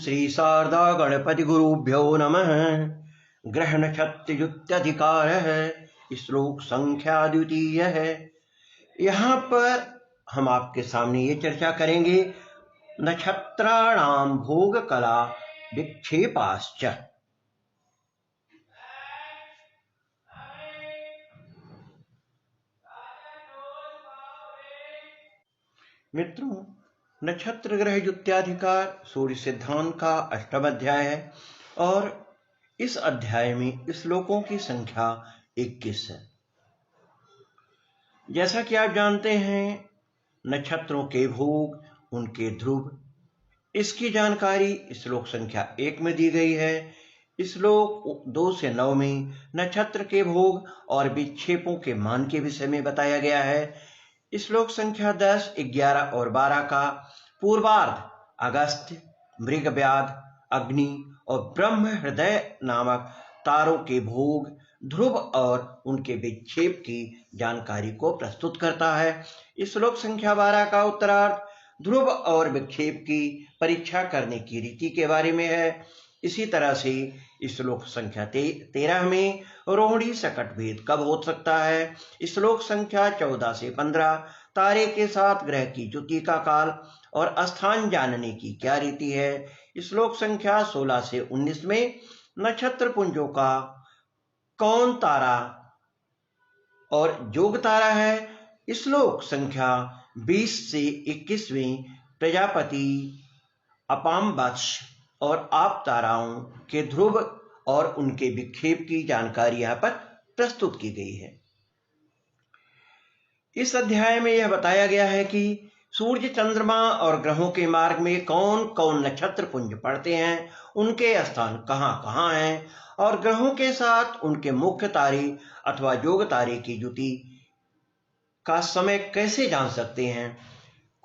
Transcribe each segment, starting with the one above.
श्री शारदा गणपति गुरुभ्यो नमः। ग्रह नक्षत्रयुक्ताधिकार है, श्लोक संख्या द्वितीय है। यहाँ पर हम आपके सामने ये चर्चा करेंगे नक्षत्राणाम भोग कला विक्षेपाश्च। मित्रों, नक्षत्र ग्रह युक्त्याधिकार सूर्य सिद्धांत का 8वां अध्याय है और इस अध्याय में श्लोकों की संख्या 21 है। जैसा कि आप जानते हैं, नक्षत्रों के भोग, उनके ध्रुव, इसकी जानकारी श्लोक संख्या 1 में दी गई है। श्लोक 2 से 9 में नक्षत्र के भोग और विक्षेपों के मान के विषय में बताया गया है। श्लोक संख्या 10, 11 और 12 का पूर्वार्ध अगस्त्य, मृगव्याध, अग्नि और ब्रह्म हृदय नामक तारों के भोग, ध्रुव और उनके विक्षेप की जानकारी को प्रस्तुत करता है। श्लोक संख्या 12 का उत्तरार्ध ध्रुव और विक्षेप की परीक्षा करने की रीति के बारे में है। इसी तरह से श्लोक संख्या 13 में रोहिणी सकट भेद कब हो सकता है। श्लोक संख्या 14 से 15 तारे के साथ ग्रह की युति का काल और स्थान जानने की क्या रीति है। श्लोक संख्या 16 से 19 में नक्षत्र पुंजों का कौन तारा और जोग तारा है। श्लोक संख्या 20 से 21 में प्रजापति, अपामवत्स और आप ताराओं के ध्रुव और उनके विक्षेप की जानकारी यहाँ पर प्रस्तुत की गई है। इस अध्याय में यह बताया गया है कि सूर्य, चंद्रमा और ग्रहों के मार्ग में कौन कौन नक्षत्र पुंज पड़ते हैं, उनके स्थान कहाँ कहाँ हैं और ग्रहों के साथ उनके मुख्य तारे अथवा योग तारे की युति का समय कैसे जान सकते हैं।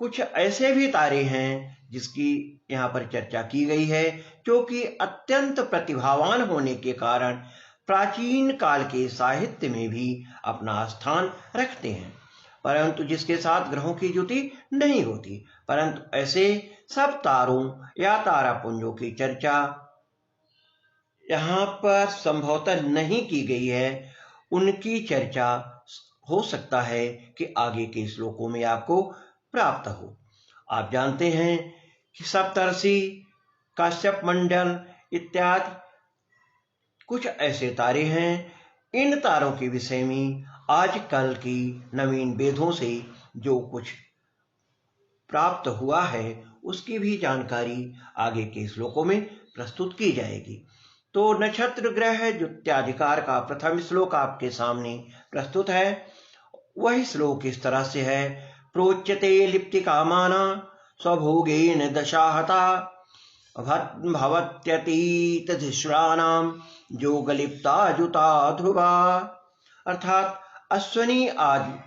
कुछ ऐसे भी तारे हैं जिसकी यहाँ पर चर्चा की गई है, जो कि अत्यंत प्रतिभावान होने के कारण प्राचीन काल के साहित्य में भी अपना स्थान रखते हैं, परंतु जिसके साथ ग्रहों की युति नहीं होती। परंतु ऐसे सब तारों या तारापुंजों की चर्चा यहाँ पर संभवतः नहीं की गई है। उनकी चर्चा हो सकता है कि आगे के श्लोकों में आपको प्राप्त हो। आप जानते हैं कि सप्तर्षि, काश्यप मंडल इत्यादि कुछ ऐसे तारे हैं। इन तारों के विषय में आजकल की नवीन वेदों से जो कुछ प्राप्त हुआ है उसकी भी जानकारी आगे के श्लोकों में प्रस्तुत की जाएगी। तो नक्षत्र ग्रह युक्त्याधिकार का प्रथम श्लोक आपके सामने प्रस्तुत है। वही श्लोक इस तरह से है। प्रोच्यते लिप्ति कामाना स्वभोगेन दशाहता भवत्यतीत धिश्राणाम योगलिप्ता जुता ध्रुवा। अर्थात अश्वनी आदि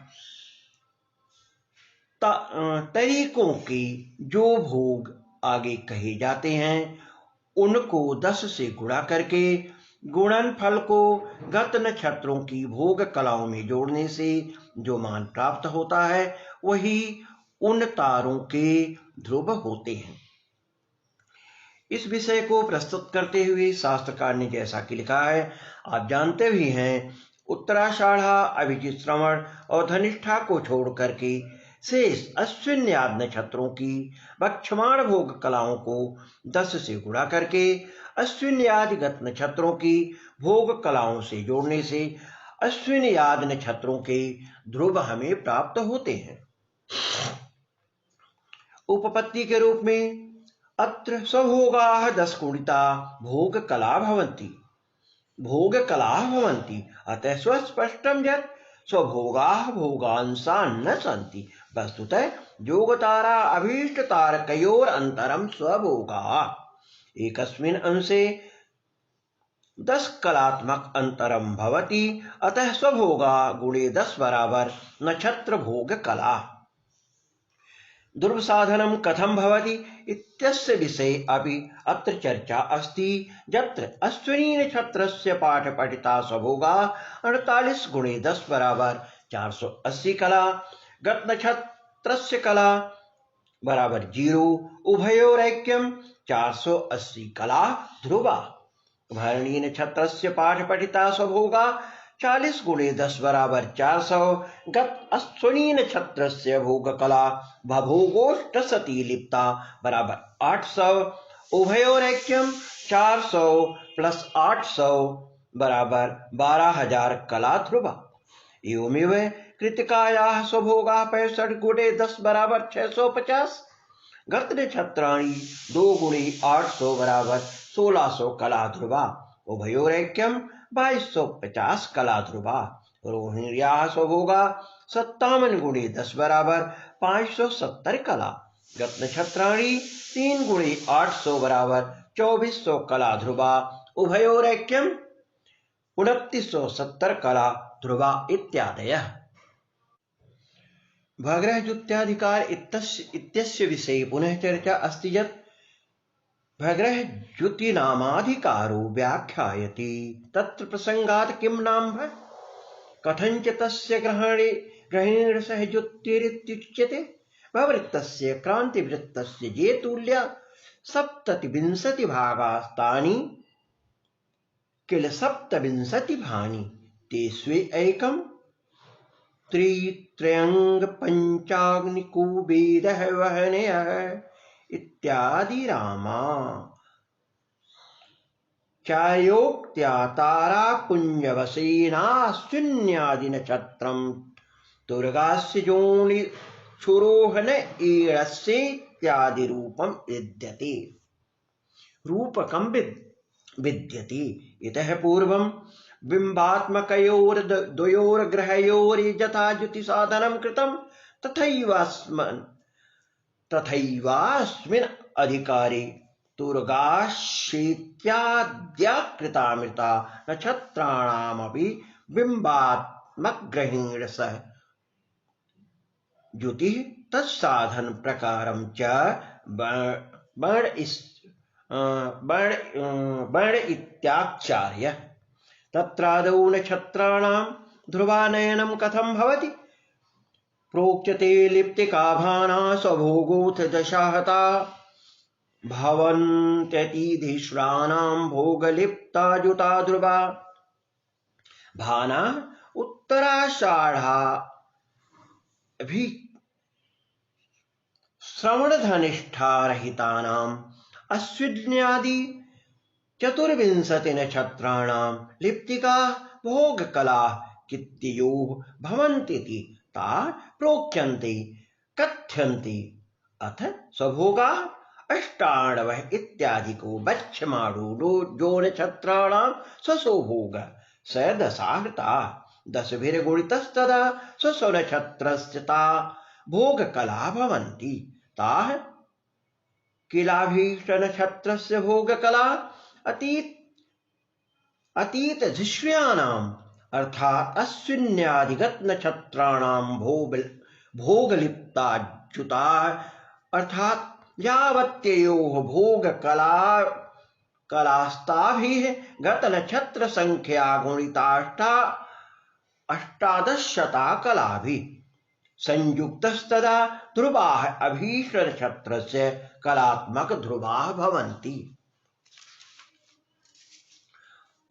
तरीकों के जो भोग आगे कहे जाते हैं, उनको 10 से गुणा करके गुणनफल को गत नक्षत्रों की भोग कलाओं में जोड़ने से जो मान प्राप्त होता है, वही उन तारों के ध्रुव होते हैं। इस विषय को प्रस्तुत करते हुए शास्त्रकार ने जैसा कि लिखा है, आप जानते भी हैं, उत्तराषाढ़ा, अभिजित, श्रवण और धनिष्ठा को छोड़ करके शेष अश्विन आदि नक्षत्रों की वक्षमाण भोग कलाओं को 10 से गुणा करके अश्विन आदि गत नक्षत्रों की भोग कलाओं से जोड़ने से अश्विन आदि नक्षत्रों के ध्रुव हमें प्राप्त होते हैं। उपपत्ति के रूप में अत्र स्वभोगाः 10 गुणिता भोग कला भवन्ति, भोग कला भवन्ति। अतः स्वस्पष्टं यत् स्वभोगाः भोगांसा न सन्ति। वस्तुतः योगतारा अभीष्ट तारकयोर अंतरम स्वभोगाः। एकस्मिन् अंशे 10 कलात्मक अंतरम भवति। अतः स्वभोगा गुणे 10 बराबर नक्षत्र भोग कला। ध्रुव साधनम कथम भवति इत्यस्य विषये अपि अत्र चर्चा अस्ति। यत्र अश्विनी नक्षत्रस्य पाठ पठिता स्वभोगा 48 गुणे 10 बराबर 480 कला। गत नक्षत्रस्य कला बराबर 0। उभयोरैक्यम 480 कला ध्रुवा। भरणी नक्षत्रस्य पाठ पठिता स्वभोगा 40 गुणे 10 बराबर 400। गत अश्विनी नक्षत्रस्य भोग कला भभोगोष्ठ सती लिप्ता बराबर 800। उभयोरैक्यम 400 प्लस 800 बराबर 12,000 कला ध्रुवा। एवमेव कृतिकायाः स्वभोगा 65 गुणे 10 बराबर 650। गत नक्षत्राणि 2 गुणे 800 बराबर 1600 कला ध्रुवा। उभयोरैक्यम 2250 कला ध्रुवा। रोहिण्याः स्वभोगा 57 गुणे 10 बराबर 570 कला। गत नक्षत्राणि 3 गुणे 800 बराबर 2400 कला ध्रुवा। उभयोरैक्यम 2970 कला ध्रुवा इत्यादयः। भग्रहजुत्याधिकार इत्यस्य विषये पुनः चर्चा अस्ति यत् भग्रहजुतिनामाधिकारो व्याख्यायति तत्र प्रसंगात् किं नाम कथञ्च तस्य ग्रहेण सह जुत्तिरित्युच्यते। भववृत्तस्य क्रान्तिवृत्तस्य ये तुल्या 27 भागास्तानि किल 27 भानि तेष्वेकं त्रित्रयंग पंचाग्निकुबेरः वहनयः इत्यादि रामा। चायोक्त्या तारापुञ्जवसेनाश्विन्यादि नक्षत्रं तुर्गास्य जोनि क्षुरोहन ईळस्य इत्यादि रूपं विद्यते। रूपकं विद्यते। इतः पूर्वं बिम्बात्मकयोर्द्वयोर्ग्रहयोर्यथा ज्योतिसाधनं कृतं तथैवास्मिन् अधिकारे तुर्गाश्चेत्याद्याकृतामृता नक्षत्राणामपि बिम्बात्मकग्रहेण सह ज्योतिः तत्साधन प्रकारं च वर्ण इत्याचार्य। तत्रादौ नक्षत्राणां ध्रुवानयनं कथं भवति प्रोच्यते। लिप्तिकाभाना स्वभोगोऽथ दशाहता भवन्त्यतिधिश्राणां भोगलिप्ता जुता ध्रुवा। भाना उत्तराषाढाभि श्रवणधनिष्ठारहितानाम् अश्विन्यादि 24 नक्षत्राणां लिप्तिका भोगकला कित्ययोः भवन्तीति ता प्रोच्यन्ते कथ्यन्ते। अथ स्वभोगा 98 इत्यादिको वक्ष्यमाणो जो नक्षत्राणां स्वसो भोग स दशाहृता 10 स्वसो नक्षत्रस्य ता भोगकला भवन्ति। ताः किलाभीष्ट नक्षत्रस्य भोगकला अतीतधिश्रियाणाम् अर्थात् अश्विन्यादिगत नक्षत्राणां भोगलिप्ताच्युता अर्थात् यावत्ययोः भोगकलास्ताभिः गत नक्षत्र संख्या गुणिता 1800 कलाभिः संयुक्तस्तदा ध्रुवाः अभीष्ट नक्षत्रस्य कलात्मक ध्रुवाः भवन्ति।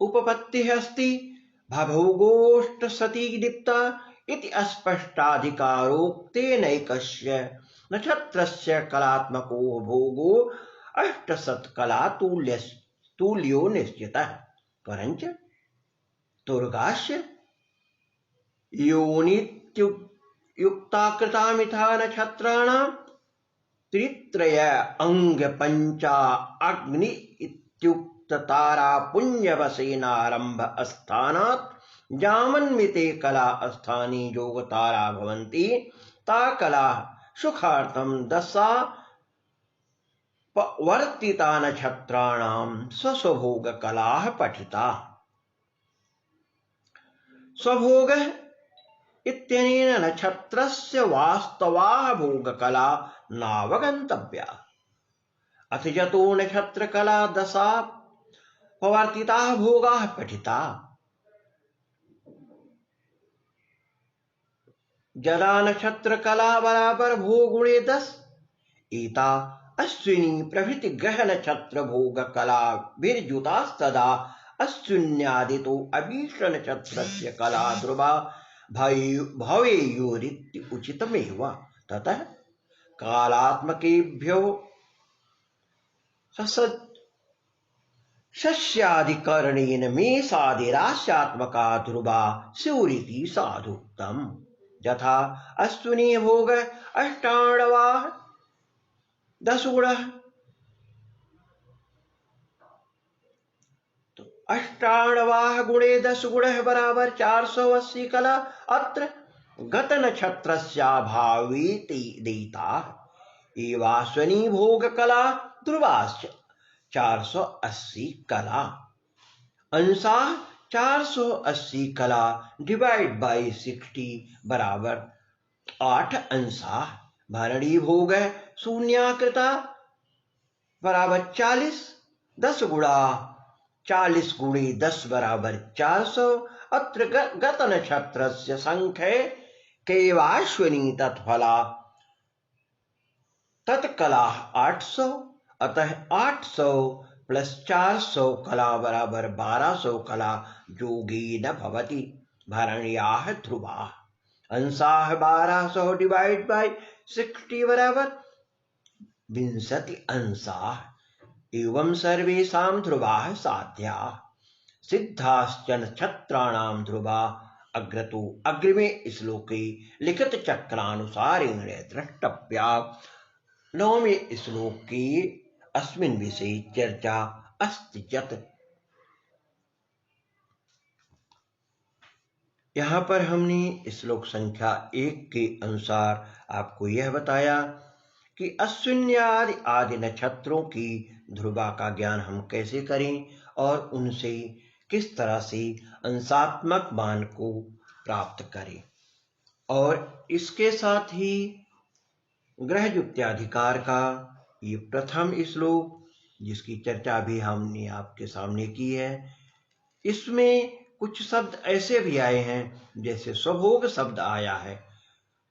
उपपत्तिः अस्ति भभोगोष्ठ सती लिप्ता इति अस्पष्टाधिकारोक्तेनैकस्य नक्षत्रस्य कलात्मको भोगो 800 कला तुल्यो निश्चितः। परञ्च तुर्गास्य योनित्युक्ताकृतामिथा नक्षत्राणां त्रित्रय अंग पंचा अग्नि तारापुञ्जवसेनारंभ स्थानात् जामन्विते कला स्थानी योगतारा भवन्ति। ता कला सुखार्थं दशा वर्तिता नक्षत्राणां स्वस्वभोग कलाः पठिता। स्वभोगः इत्यनेन नक्षत्रस्य वास्तवाः भोगकला नावगन्तव्या। अथ यतो नक्षत्रकला दशा पवर्तिताः भोगाः पठिता। यदा नक्षत्रकला बराबर भोग गुणे 10 एता अश्विनी प्रभृति ग्रह नक्षत्र भोग कला विर्युतास्तदा अश्विन्यादितो अभीष्ट नक्षत्रस्य कला ध्रुवा भवेयुरिति उचितमेव। ततः कालात्मकेभ्यो सस्याधिकरणेन मेषादिराश्यात्मका ध्रुवा स्युरिति साधुक्तम्। यथा अश्विनी भोग अष्टाणवाः 10 गुणः, तो अष्टाणवाः गुणे 10 गुणः बराबर 480 कला। अत्र गत नक्षत्रस्याभावे देता एवाश्विनी भोग कला ध्रुवाश्च 480 कला। अंशाः 480 कला डिवाइड बाई 60 बराबर 8 अंशाः। भरणी भोग शून्याकृता बराबर 40, 10 गुणा 40 गुणे 10 बराबर 400। अत्र गत नक्षत्रस्य संख्ये केवाश्विनी तत्फला तत्कला 800। अतः 800 प्लस 400 कला बराबर 1200 कला योगेन भवति। भरण्याः ध्रुवाः अंशाः 1200 डिवाइड बाई 60 बराबर 20 अंशाः। एवं सर्वेषां ध्रुवाः साध्याः सिद्धाश्च नक्षत्राणां ध्रुवा अग्रतो अग्रिमे श्लोके लिखित चक्रानुसारेण द्रष्टव्या। 9वें श्लोक के अस्मिन् विषये चर्चा अस्ति यत् यहाँ पर हमने श्लोक संख्या 1 के अनुसार आपको यह बताया कि अश्विन्यादि आदि नक्षत्रों की ध्रुवा का ज्ञान हम कैसे करें और उनसे किस तरह से अंशात्मक मान को प्राप्त करें। और इसके साथ ही ग्रह युक्त्याधिकार का ये प्रथम श्लोक जिसकी चर्चा भी हमने आपके सामने की है, इसमें कुछ शब्द ऐसे भी आए हैं जैसे स्वभोग शब्द आया है,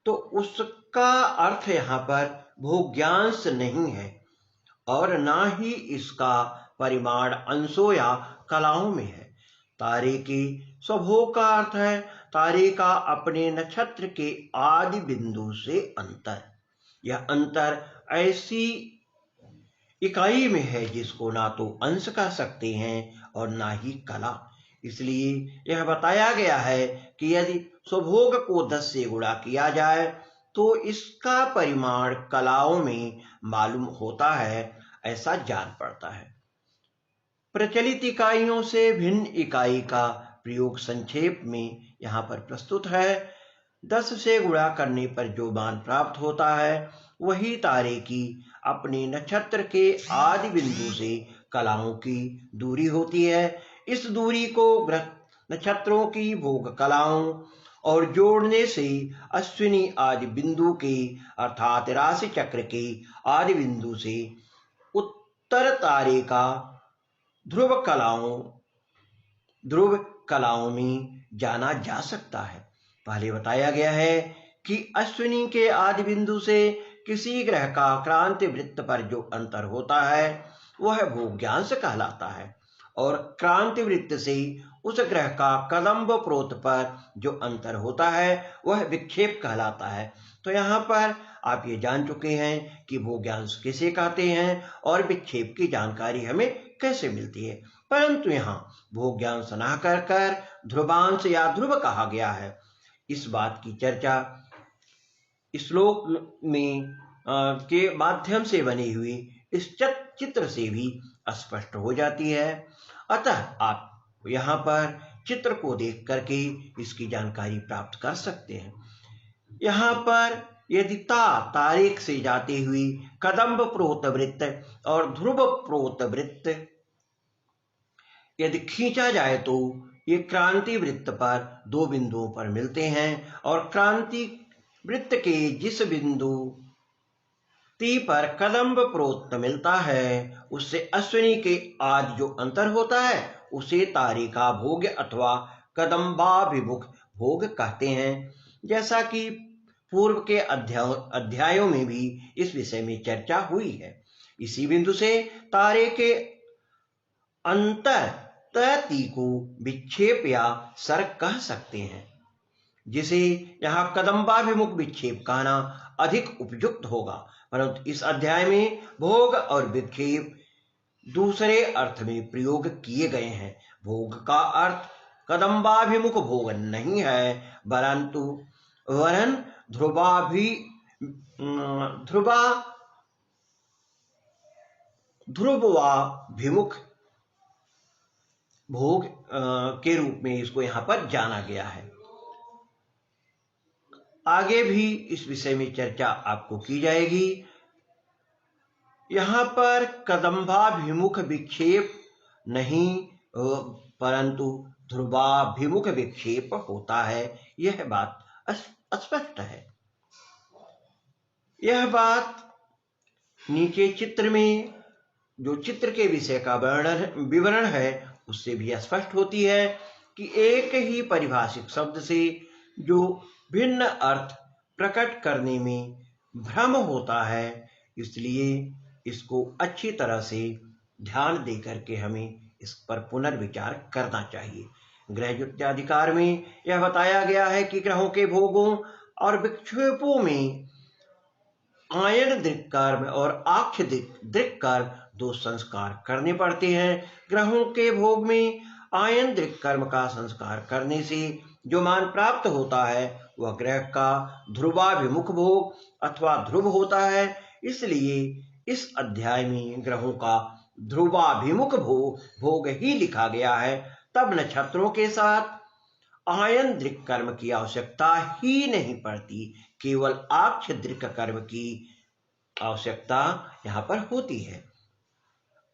तो उसका अर्थ यहाँ पर भोग्यांश नहीं है और ना ही इसका परिमाण अंशों या कलाओं में है। तारे के स्वभोग का अर्थ है तारे का अपने नक्षत्र के आदि बिंदु से अंतर। यह अंतर ऐसी इकाई में है जिसको ना तो अंश कह सकते हैं और ना ही कला। इसलिए यह बताया गया है कि यदि स्वभोग को 10 से गुणा किया जाए तो इसका परिमाण कलाओं में मालूम होता है, ऐसा जान पड़ता है। प्रचलित इकाइयों से भिन्न इकाई का प्रयोग संक्षेप में यहाँ पर प्रस्तुत है। 10 से गुणा करने पर जो मान प्राप्त होता है वही तारे की अपने नक्षत्र के आदि बिंदु से कलाओं की दूरी होती है। इस दूरी को नक्षत्रों की भोग कलाओं और जोड़ने से अश्विनी आदि बिंदु के अर्थात राशि चक्र के आदि बिंदु से उत्तर तारे का ध्रुव कलाओं में जाना जा सकता है। पहले बताया गया है कि अश्विनी के आदि बिंदु से किसी ग्रह का क्रांति वृत्त पर जो अंतर होता है वह भोग्यांश कहलाता है और क्रांति वृत्त से उस ग्रह का कदम्ब प्रोत पर जो अंतर होता है वह विक्षेप कहलाता है। तो यहाँ पर आप ये जान चुके हैं कि भोग्यांश किसे कहते हैं और विक्षेप की जानकारी हमें कैसे मिलती है, परंतु यहाँ भोग्यांश न कर ध्रुवांश या ध्रुव कहा गया है। इस बात की चर्चा श्लोक में के माध्यम से बनी हुई इस चित्र से भी स्पष्ट हो जाती है। अतः आप यहाँ पर चित्र को देख करके इसकी जानकारी प्राप्त कर सकते हैं। यहाँ पर यदि तारीख से जाती हुई कदम्ब प्रोत वृत्त और ध्रुव प्रोत वृत्त यदि खींचा जाए तो ये क्रांति वृत्त पर 2 बिंदुओं पर मिलते हैं और क्रांति वृत्त के जिस बिंदु ती पर कदम्ब प्रोत मिलता है उससे अश्विनी के आदि जो अंतर होता है उसे तारे का भोग अथवा कदम्बाभिमुख भोग कहते हैं। जैसा कि पूर्व के अध्यायों में भी इस विषय में चर्चा हुई है। इसी बिंदु से तारे के अंतर तय को विक्षेप या सर्क कह सकते हैं, जिसे यहाँ कदम्बाभिमुख विक्षेप कहना अधिक उपयुक्त होगा। परंतु इस अध्याय में भोग और विक्षेप दूसरे अर्थ में प्रयोग किए गए हैं। भोग का अर्थ कदम्बाभिमुख भोग नहीं है, वरन ध्रुवाभिमुख भोग के रूप में इसको यहाँ पर जाना गया है। आगे भी इस विषय में चर्चा आपको की जाएगी। यहाँ पर कदम्बाभिमुख विक्षेप नहीं परंतु ध्रुवाभिमुख विक्षेप होता है, यह बात स्पष्ट है। यह बात नीचे चित्र में जो चित्र के विषय का विवरण है उससे भी स्पष्ट होती है कि एक ही परिभाषिक शब्द से जो भिन्न अर्थ प्रकट करने में भ्रम होता है, इसलिए इसको अच्छी तरह से ध्यान दे करके हमें इस पर पुनर्विचार करना चाहिए। ग्रह ज्योत्याधिकार में यह बताया गया है कि ग्रहों के भोगों और विक्षेपों में आयन दृक् कर्म और आख्य दृक् कर्म दो संस्कार करने पड़ते हैं। ग्रहों के भोग में आयन दृक् कर्म का संस्कार करने से जो मान प्राप्त होता है वह ग्रह का ध्रुवाभिमुख भोग अथवा ध्रुव होता है। इसलिए इस अध्याय में ग्रहों का ध्रुवाभिमुख भोग ही लिखा गया है। तब नक्षत्रों के साथ आयन दृक् कर्म की आवश्यकता ही नहीं पड़ती, केवल आख्य दृक् कर्म की आवश्यकता यहाँ पर होती है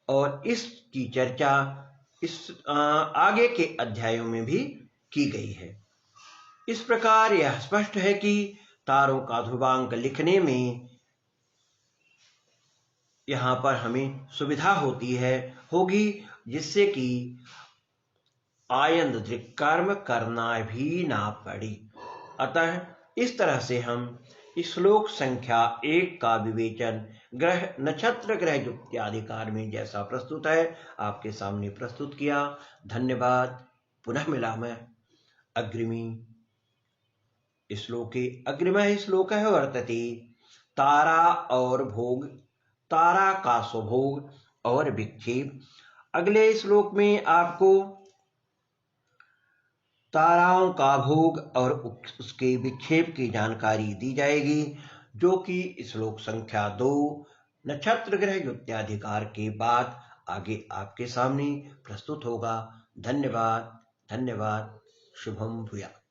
और इसकी चर्चा इस आगे के अध्यायों में भी की गई है। इस प्रकार यह स्पष्ट है कि तारों का ध्रुवांक लिखने में यहाँ पर हमें सुविधा होगी, जिससे कि आयन दृक् कर्म करना भी ना पड़े। अतः इस तरह से हम श्लोक संख्या 1 का विवेचन ग्रह नक्षत्र ग्रह ज्योत्याधिकार में जैसा प्रस्तुत है आपके सामने प्रस्तुत किया। धन्यवाद। पुनः मिलामः अग्रिमी श्लोके अग्रिमः श्लोकः वर्तते तारा और भोग, तारा का स्वभोग और विक्षेप। अगले श्लोक में आपको ताराओं का भोग और उसके विक्षेप की जानकारी दी जाएगी, जो कि श्लोक संख्या 2 नक्षत्र ग्रह ज्योत्याधिकार के बाद आगे आपके सामने प्रस्तुत होगा। धन्यवाद। शुभम भूयात्।